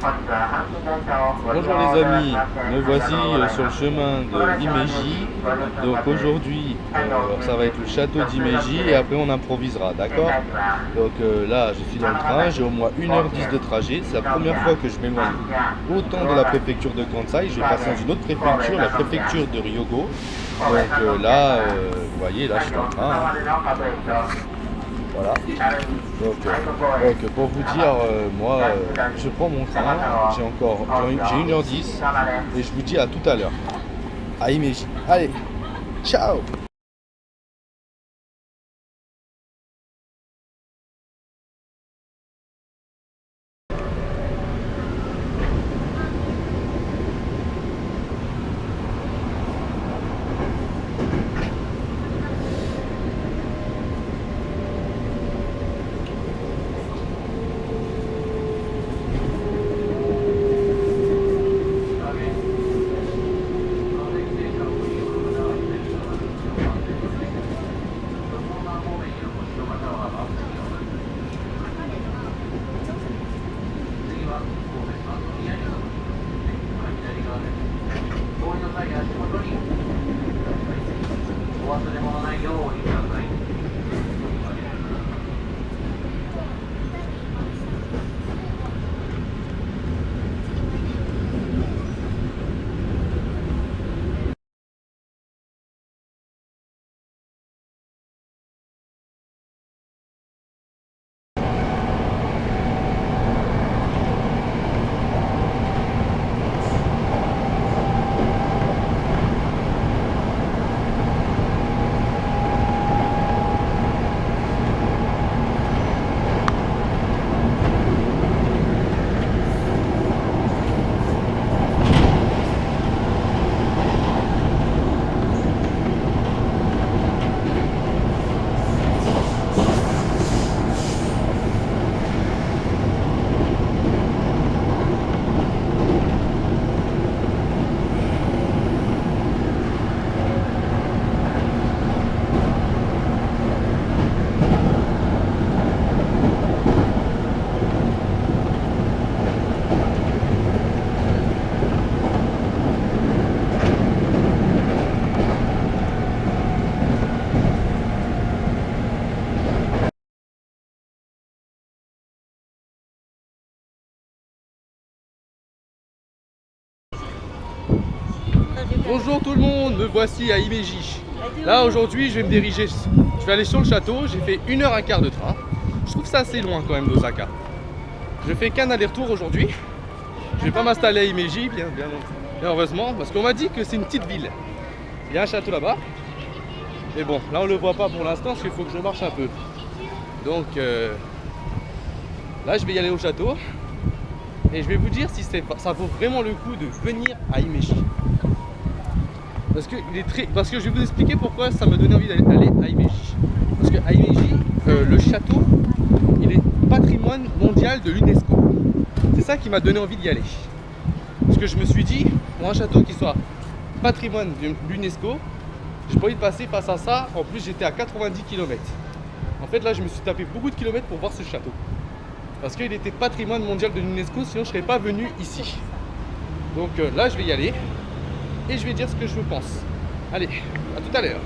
Bonjour les amis, nous voici sur le chemin de Himeji. Donc aujourd'hui ça va être le château d'Himeji et après on improvisera, d'accord? Donc là je suis dans le train, j'ai au moins 1h10 de trajet. C'est la première fois que je m'éloigne autant de la préfecture de Kansai. Je vais passer dans une autre préfecture, la préfecture de Ryogo. Donc là vous voyez, là je suis dans le train, hein. Voilà. Donc pour vous dire, moi je prends mon train, j'ai 1h10 et je vous dis à tout à l'heure. À Himeji. Allez, ciao! Bonjour tout le monde, me voici à Himeji. Là aujourd'hui je vais me diriger, je vais aller sur le château. J'ai fait 1h15 de train. Je trouve ça assez loin quand même d'Osaka. Je fais qu'un aller-retour aujourd'hui. Je vais pas m'installer à Himeji, bien heureusement, parce qu'on m'a dit que c'est une petite ville. Il y a un château là-bas. Mais bon, là on le voit pas pour l'instant parce qu'il faut que je marche un peu. Donc là je vais y aller au château. Et je vais vous dire si ça vaut vraiment le coup de venir à Himeji. Parce que je vais vous expliquer pourquoi ça m'a donné envie d'aller à Himeji. Parce qu'à Himeji, le château, il est patrimoine mondial de l'UNESCO. C'est ça qui m'a donné envie d'y aller. Parce que je me suis dit, pour un château qui soit patrimoine de l'UNESCO, j'ai pas envie de passer face à ça. En plus, j'étais à 90 km. En fait, là, je me suis tapé beaucoup de kilomètres pour voir ce château. Parce qu'il était patrimoine mondial de l'UNESCO, sinon je serais pas venu ici. Donc là, je vais y aller. Et je vais dire ce que je pense. Allez, à tout à l'heure.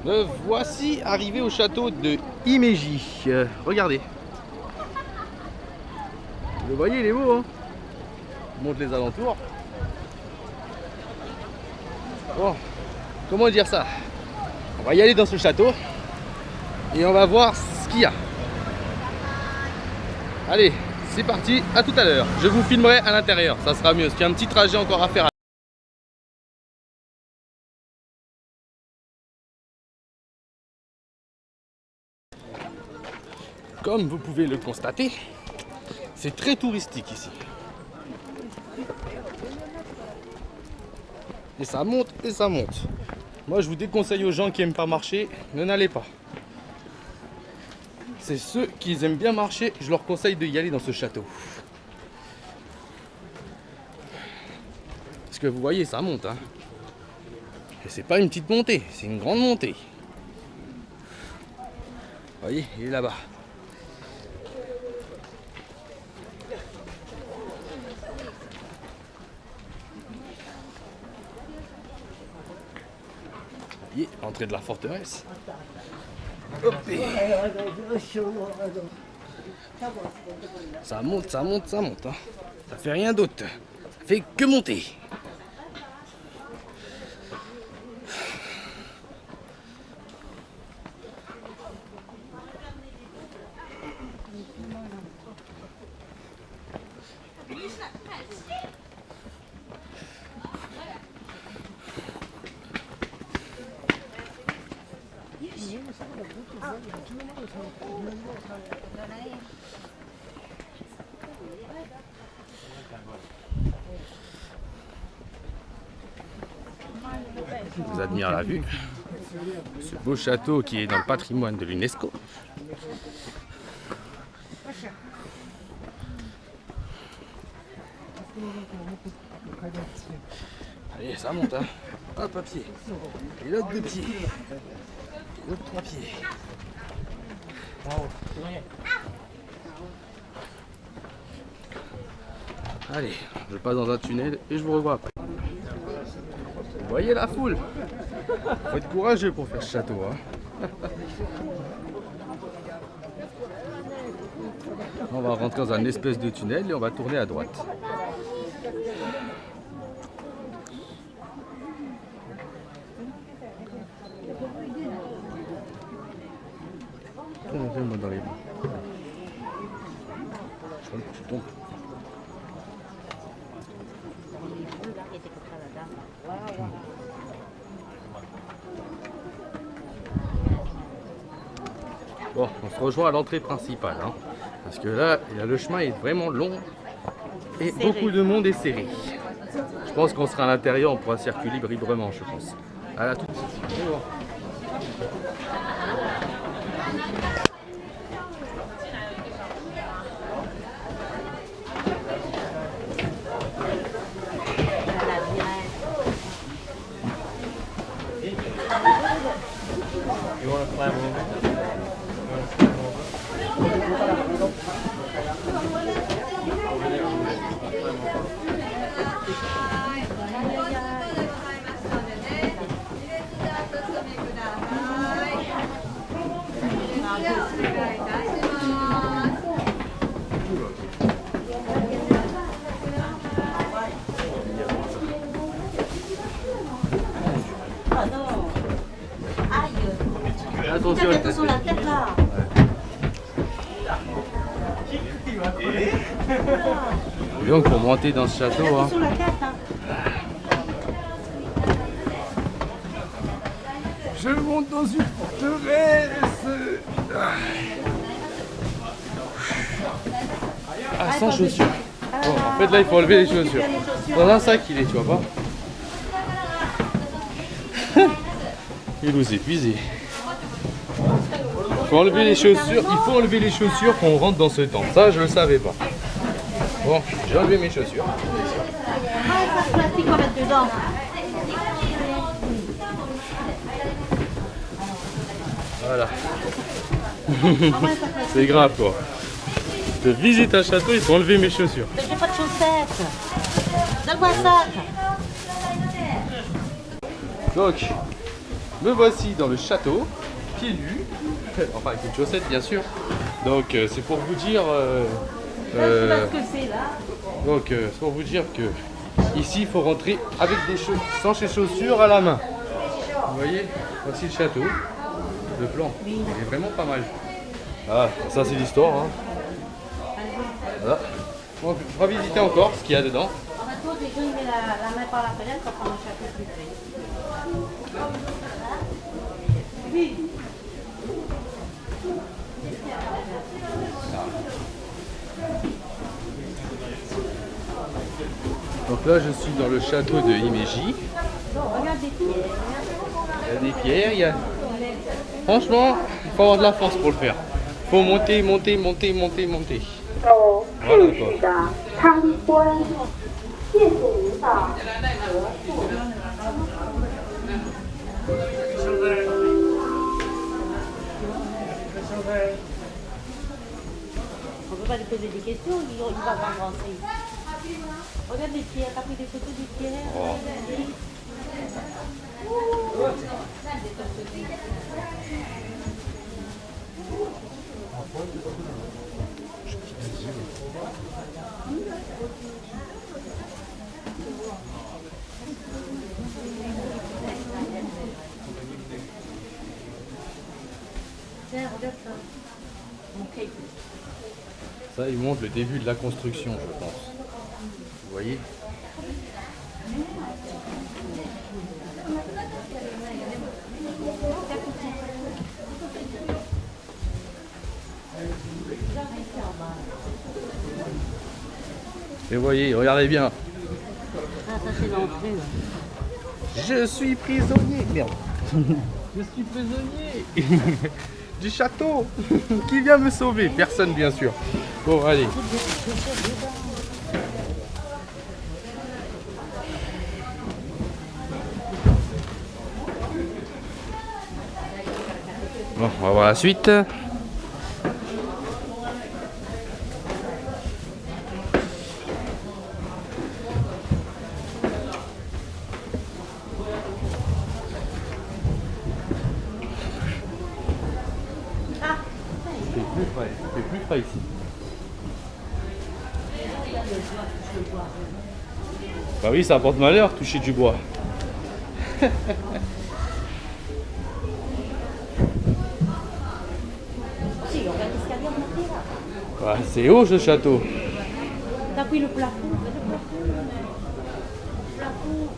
Me voici arrivé au château de Himeji. Regardez. Vous le voyez, il est beau, hein? Je montre les alentours. Bon, comment dire ça? On va y aller dans ce château et on va voir ce qu'il y a. Allez, c'est parti, à tout à l'heure. Je vous filmerai à l'intérieur, ça sera mieux, parce qu'il y a un petit trajet encore à faire. Comme vous pouvez le constater, c'est très touristique ici. Et ça monte et ça monte. Moi, je vous déconseille aux gens qui n'aiment pas marcher, ne n'allez pas. C'est ceux qui aiment bien marcher, je leur conseille d'y aller dans ce château. Parce que vous voyez, ça monte. Hein. Et c'est pas une petite montée, c'est une grande montée. Vous voyez, il est là-bas. Entrée de la forteresse. Hop. Ça monte, ça monte, ça monte. Hein. Ça fait rien d'autre. Ça fait que monter. Vous admirez la vue. Ce beau château qui est dans le patrimoine de l'UNESCO. Allez, ça monte, hein. Hop, à pied. Et l'autre 2 pieds. Et l'autre 3 pieds. Allez, je passe dans un tunnel et je vous revois après. Vous voyez la foule? Faut être courageux pour faire ce château. Hein. On va rentrer dans un espèce de tunnel et on va tourner à droite. Tourne dans les mains. Je crois que tu tombes. Bon, on se rejoint à l'entrée principale, hein, parce que là, le chemin est vraiment long et serré. Beaucoup de monde est serré. Je pense qu'on sera à l'intérieur, on pourra circuler librement, je pense. À la toute. Attention la tête là. Et donc pour monter dans ce château, hein. Je monte dans une forteresse. Ah, sans chaussures. Bon, en fait là il faut enlever les chaussures. Dans un sac il est, tu vois pas. Il nous épuisé. Il faut enlever les chaussures. Il faut enlever les chaussures quand on rentre dans ce temple. Ça, je le savais pas. Bon, j'ai enlevé mes chaussures. Voilà. C'est grave quoi. Je visite un château, il faut enlever mes chaussures. J'ai pas de chaussettes. Donne-moi un sac. Donc, me voici dans le château, pieds nus. Enfin avec une chaussette bien sûr. Donc c'est pour vous dire donc c'est pour vous dire que ici il faut rentrer avec des sans ses chaussures à la main. Vous voyez, voici le château. Le plan, il est vraiment pas mal. Ah, ça c'est l'histoire. Hein. Voilà. On va visiter encore ce qu'il y a dedans. Donc là je suis dans le château de Himeji. Il y a des pierres, il y a... Franchement, il faut avoir de la force pour le faire. Il faut monter, monter, monter, monter, monter. Voilà quoi. On ne peut pas lui poser des questions, il va pas rentrer. Regarde les pierres, t'as pris des photos des pierres. Oh. Tiens, regarde ça. Ok. Ça, il montre le début de la construction, je pense. Vous voyez? Et voyez, regardez bien. Ah, ça c'est l'entrée. Je suis prisonnier. Merde. Je suis prisonnier du château. Qui vient me sauver? Personne, bien sûr. Bon, allez. Bon, on va voir la suite. Il fait plus frais ici. Bah oui, ça apporte malheur, toucher du bois. Si, on va l'escalier monter là. Ouais, c'est haut ce château. T'as pris le plafond, le plafond. Le plafond.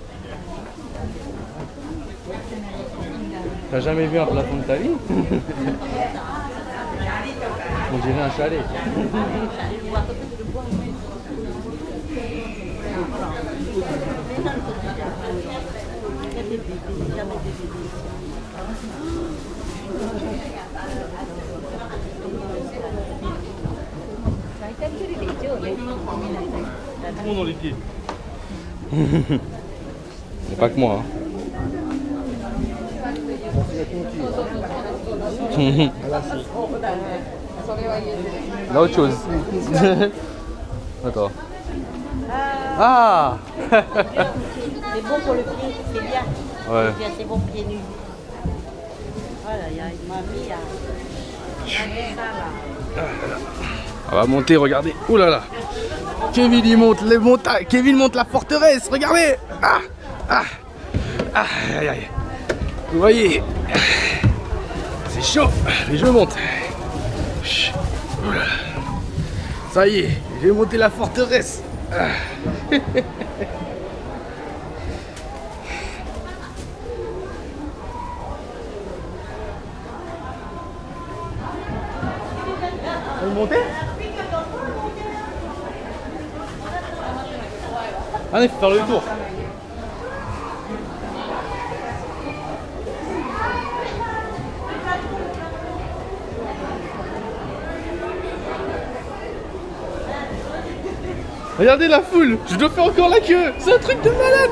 T'as jamais vu un plafond de ta vie? On dirait un chalet. Tout le monde dans les pieds. Mais pas que moi. Hein. Là, autre chose. Attends. Ah. C'est bon pour le pied, c'est bien. Ouais. C'est bien, c'est bon pieds nus. Voilà, il y a une mamie à... On va monter, regardez. Ouh là là. Kevin il monte les montagnes. Kevin monte la forteresse. Regardez. Ah. Ah. Ah. Aïe aïe. Vous voyez. C'est chaud. Mais je monte. Ça y est, j'ai monté la forteresse. Vous montez? Allez, il faut faire le tour. Regardez la foule, je dois faire encore la queue, c'est un truc de malade.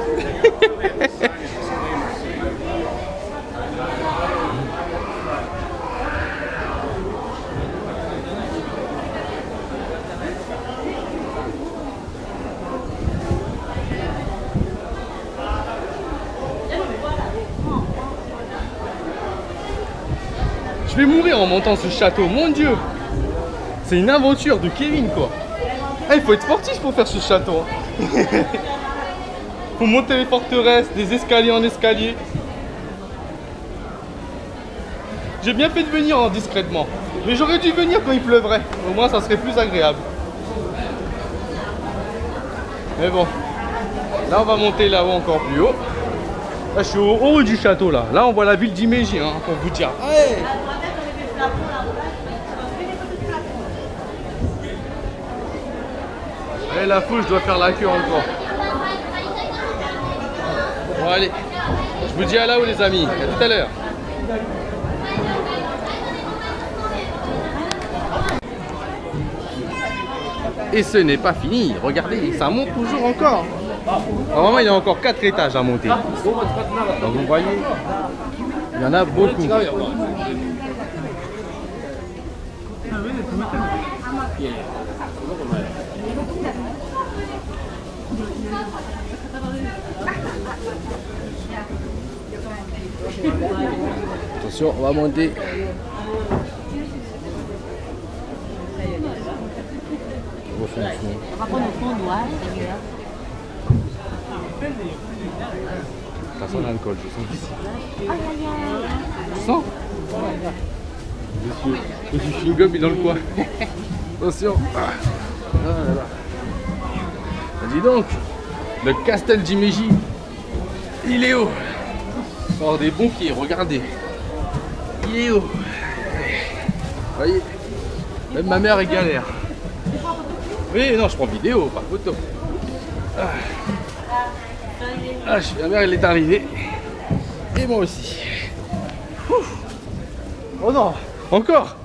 Je vais mourir en montant ce château, mon Dieu. C'est une aventure de Kevin quoi. Ah, il faut être sportif pour faire ce château. Faut monter les forteresses, des escaliers en escalier. J'ai bien fait de venir hein, discrètement. Mais j'aurais dû venir quand il pleuvrait. Au moins ça serait plus agréable. Mais bon. Là on va monter là-haut encore plus haut. Là je suis au haut du château là. Là on voit la ville d'Himéji hein, pour vous dire. Ouais. Allez la foule, je dois faire la queue encore. Bon allez, je vous dis à là-haut les amis, à tout à l'heure. Et ce n'est pas fini, regardez, ça monte toujours encore. Normalement, il y a encore 4 étages à monter. Donc vous voyez, il y en a beaucoup. Attention, on va monter. On va prendre le fond noir. Ça sent l'alcool, je sens ici. Aïe, aïe, aïe. Tu sens? Monsieur chewing-gum est dans le coin. Attention. Ah là là. Ah, dis donc, le Castel d'Himéji, il est haut. Oh, des bons pieds, regardez. Il est haut. Vous voyez, même ma mère est galère. Oui, non, je prends vidéo, pas photo. Ma mère, elle est arrivée. Et moi aussi. Ouf. Oh non, encore.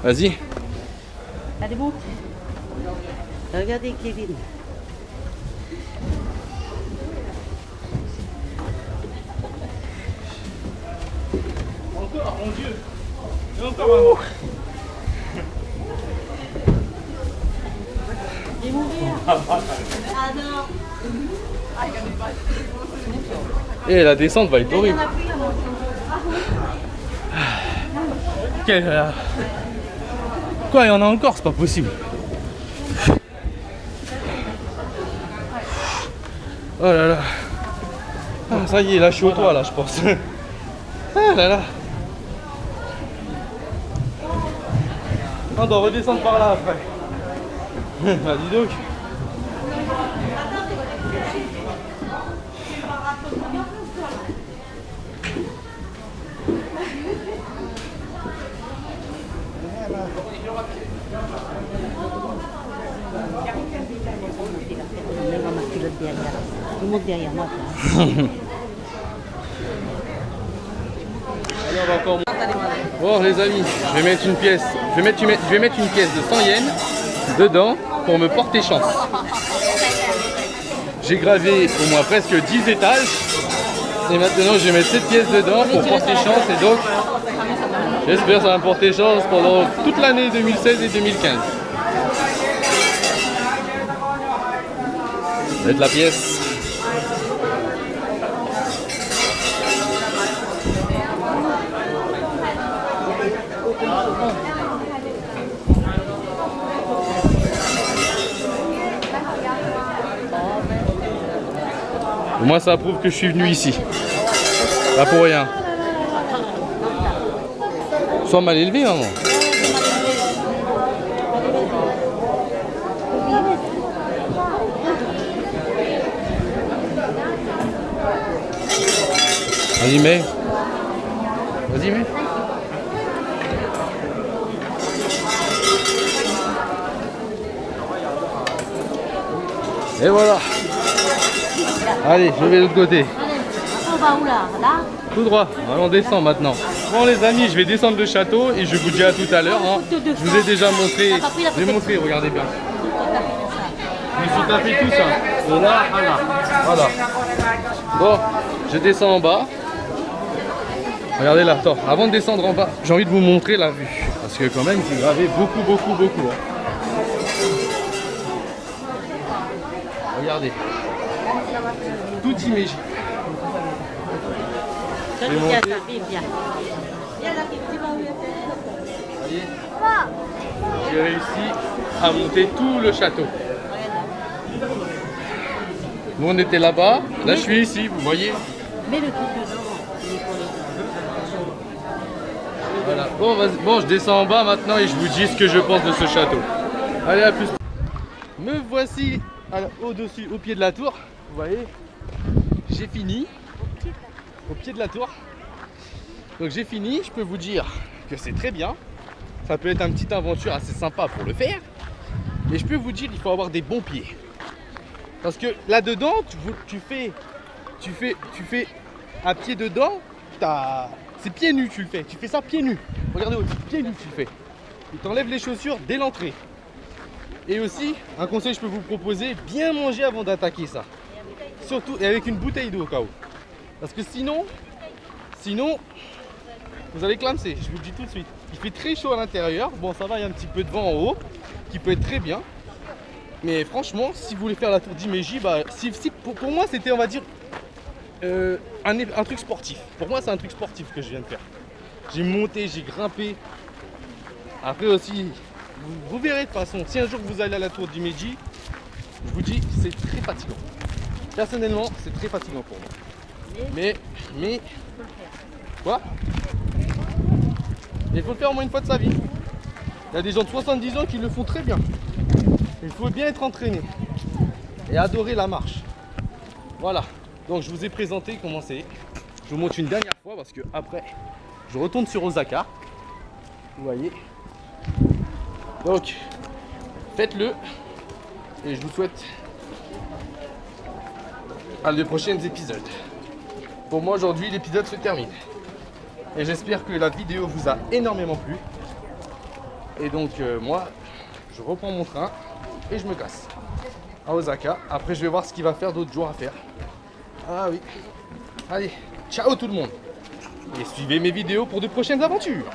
Vas-y. Allez, monte. Regardez Kevin. Encore, mon Dieu. Et encore maman. Il est mourir. Ah non. Et la descente va être Il y horrible. en a plus à monter. Quoi, il y en a encore? C'est pas possible. Oh là là. Ah, ça y est, là je suis au toit là, je pense. Ah là là. On doit redescendre par là après. Bah dis donc. Il monte derrière moi. Allez, on va encore. Bon les amis, je vais mettre une pièce. Je vais mettre une pièce de 100 yens dedans pour me porter chance. J'ai gravé au moins presque 10 étages. Et maintenant je vais mettre cette pièce dedans pour porter chance. Et donc j'espère que ça va me porter chance pendant toute l'année 2016 et 2015. Ça va être la pièce. Moi ça prouve que je suis venu ici. Pas pour rien. Sois mal élevé, maman. Vas-y, mets. Vas-y, mets. Et voilà. Allez, je vais de l'autre côté. On va où là? Là? Tout droit. Allons, on descend maintenant. Bon les amis, je vais descendre le château et je vous dis à tout à l'heure. Hein. Je vous ai déjà montré. Je vais montrer, regardez bien. Je me suis tapé tout ça. De là à là. Voilà. Bon, je descends en bas. Regardez là, attends. Avant de descendre en bas, j'ai envie de vous montrer la vue. Parce que quand même, j'ai gravé beaucoup. Hein. Regardez. Tout Himéji. J'ai réussi à monter tout le château. Nous on était là-bas, là je suis ici, vous voyez. Mets le truc dedans. Voilà. Bon, je descends en bas maintenant et je vous dis ce que je pense de ce château. Allez, à plus. Me voici au-dessus, au pied de la tour. Vous voyez, j'ai fini. Au pied de la tour. Donc j'ai fini, je peux vous dire que c'est très bien. Ça peut être une petite aventure assez sympa pour le faire. Mais je peux vous dire qu'il faut avoir des bons pieds. Parce que là-dedans, tu fais à pied dedans, c'est pieds nus tu le fais. Tu fais ça pieds nus. regardez au pied nu tu le fais. Tu t'enlèves les chaussures dès l'entrée. Et aussi, un conseil que je peux vous proposer, bien manger avant d'attaquer ça. Surtout, et avec une bouteille d'eau au cas où. Parce que sinon, vous allez clamser, je vous le dis tout de suite. Il fait très chaud à l'intérieur. Bon, ça va, il y a un petit peu de vent en haut, qui peut être très bien. Mais franchement, si vous voulez faire la tour d'Himeji, bah, pour moi, c'était, on va dire, un truc sportif. Pour moi, c'est un truc sportif que je viens de faire. J'ai monté, j'ai grimpé. Après aussi, vous verrez de toute façon, si un jour vous allez à la tour d'Himeji, je vous dis, c'est très fatigant. Personnellement, c'est très fatigant pour moi. Mais, quoi? Il faut le faire au moins une fois de sa vie. Il y a des gens de 70 ans qui le font très bien. Il faut bien être entraîné et adorer la marche. Voilà, donc je vous ai présenté comment c'est. Je vous montre une dernière fois parce que après, je retourne sur Osaka. Vous voyez. Donc, faites-le et je vous souhaite à de prochains épisodes. Pour moi aujourd'hui, l'épisode se termine. Et j'espère que la vidéo vous a énormément plu. Et donc moi, je reprends mon train et je me casse à Osaka. Après, je vais voir ce qu'il va faire d'autres jours à faire. Ah oui. Allez, ciao tout le monde. Et suivez mes vidéos pour de prochaines aventures.